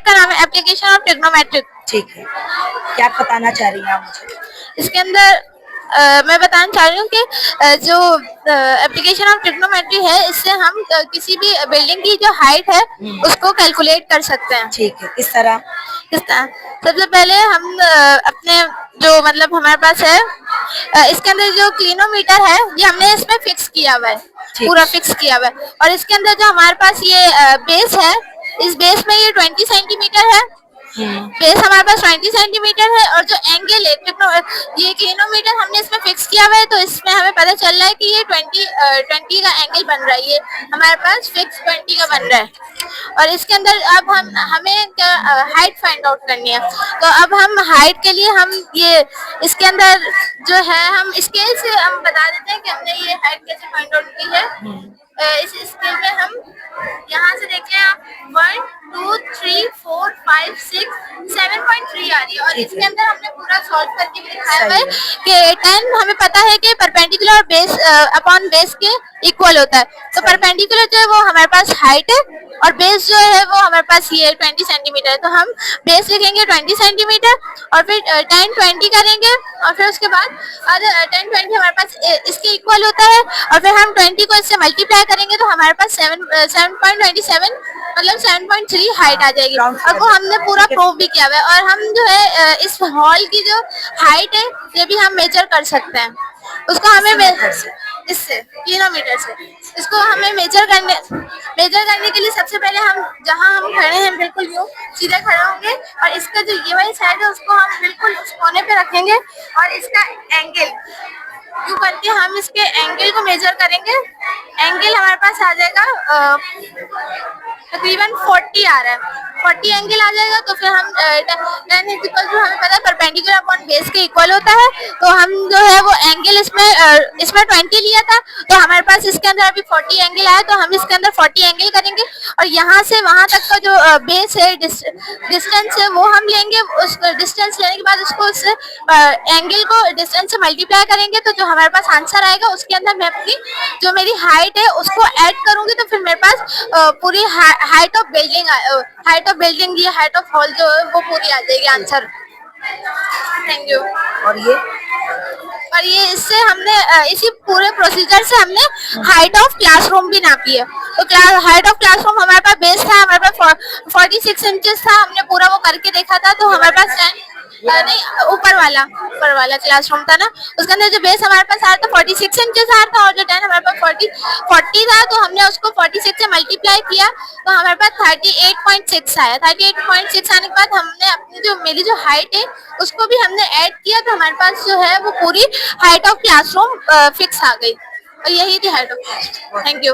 का नाम है एप्लीकेशन ऑफ ट्रिग्नोमेट्री। ठीक है, क्या बताना चाह रही हैं आप मुझे? इसके अंदर मैं बताना चाह रही हूँ कि जो एप्लीकेशन ऑफ ट्रिग्नोमेट्री है, इससे हम किसी भी बिल्डिंग की जो हाइट है उसको कैलकुलेट कर सकते हैं। ठीक है, किस तरह? किस तरह? सबसे पहले हम अपने जो मतलब हमारे पास है इसके अंदर जो क्लिनोमीटर है ये हमने इसमें फिक्स किया हुआ है, पूरा फिक्स किया हुआ है। और इसके अंदर जो हमारे पास ये बेस है, इस बेस में ये 20 सेंटीमीटर है। बेस हमारे पास 20 सेंटीमीटर है और जो एंगल है ये क्लिनोमीटर हमने इसमें फिक्स किया हुआ है, तो इसमें हमें पता चल रहा है कि ये 20 का एंगल बन रहा है, ये हमारे पास फिक्स 20 का बन रहा है। और इसके अंदर अब हमें हाइट फाइंड आउट करनी है, तो अब हम हाइट के लिए हम ये इसके अंदर जो है हम स्केल से हम बता देते हैं कि हमने ये हाइट कैसे फाइंड आउट की है। इस स्केल में हम यहाँ से देखें आप 1 2 3 4 5 6 7.3 आ रही है। और इसके अंदर हमने पूरा सॉल्व करके भी दिखाया हुआ है कि tan हमें पता है कि परपेंडिकुलर और बेस अपॉन बेस के इक्वल होता है। तो परपेंडिकुलर जो है वो हमारे पास हाइट है और बेस जो है वो हमारे पास ये 20 सेंटीमीटर है, तो हम बेस लिखेंगे 20 सेंटीमीटर और फिर tan 20 करेंगे और फिर उसके बाद tan 20 हमारे पास इसके इक्वल होता है और फिर हम 20 को इससे मल्टीप्लाई करेंगे तो हमारे पास 7.27 मतलब 7.3 हाइट आ जाएगी। और वो हमने पूरा प्रूव भी किया हुआ है। और हम जो है इस हॉल की जो हाइट है ये भी हम मेजर कर सकते हैं, उसको हमें इससे किलोमीटर से इसको हमें मेजर करने के लिए सबसे पहले हम जहाँ हम खड़े हैं बिल्कुल यूँ सीधे खड़े होंगे और इसका जो ये वाली साइड है उसको हम बिल्कुल उस कोने पे रखेंगे और इसका एंगल यूँ करके हम इसके एंगल को मेजर करेंगे। एंगल हमारे पास आ जाएगा तकरीबन 40 आ रहा है, 40 एंगल आ जाएगा। तो फिर हम tan इक्वल जो हमें पता है परपेंडिकुलर अपॉन बेस के इक्वल होता है, तो हम जो है वो एंगल इसमें 20 लिया था तो हमारे पास इसके अंदर अभी 40 एंगल आया, तो हम इसके अंदर 40 एंगल करेंगे और यहाँ से वहाँ तक का जो बेस है डिस्टेंस है वो हम लेंगे। उस डिस्टेंस लेने के बाद उसको उस एंगल को डिस्टेंस से मल्टीप्लाई करेंगे, तो जो हमारे पास आंसर आएगा उसके अंदर मैं अपनी जो मेरी हाइट है उसको ऐड करूंगी, तो फिर मेरे पास पूरी हाइट ऑफ बिल्डिंग ये हाइट ऑफ हॉल जो है वो पूरी आ जाएगी आंसर। Thank you. और ये इससे हमने इसी पूरे प्रोसीजर से हमने हाइट ऑफ क्लासरूम भी नापी है। तो हाइट ऑफ क्लासरूम हमारे पास बेस था, हमारे पास 46 इंचेस था, हमने पूरा वो करके देखा था, तो हमारे पास नहीं ऊपर वाला क्लासरूम था ना, उसके अंदर जो बेस हमारे पास आ रहा था 46 इंचेस आ रहा था और जो tan हमारे पास 40 था, तो हमने उसको 46 से मल्टीप्लाई किया तो हमारे पास 38.6 आया। 38.6 आने के बाद हमने अपनी जो मेरी जो हाइट है उसको भी हमने ऐड किया, तो हमारे पास जो है वो पूरी हाइट ऑफ क्लासरूम फिक्स आ गई और यही थी height of classroom. Thank you.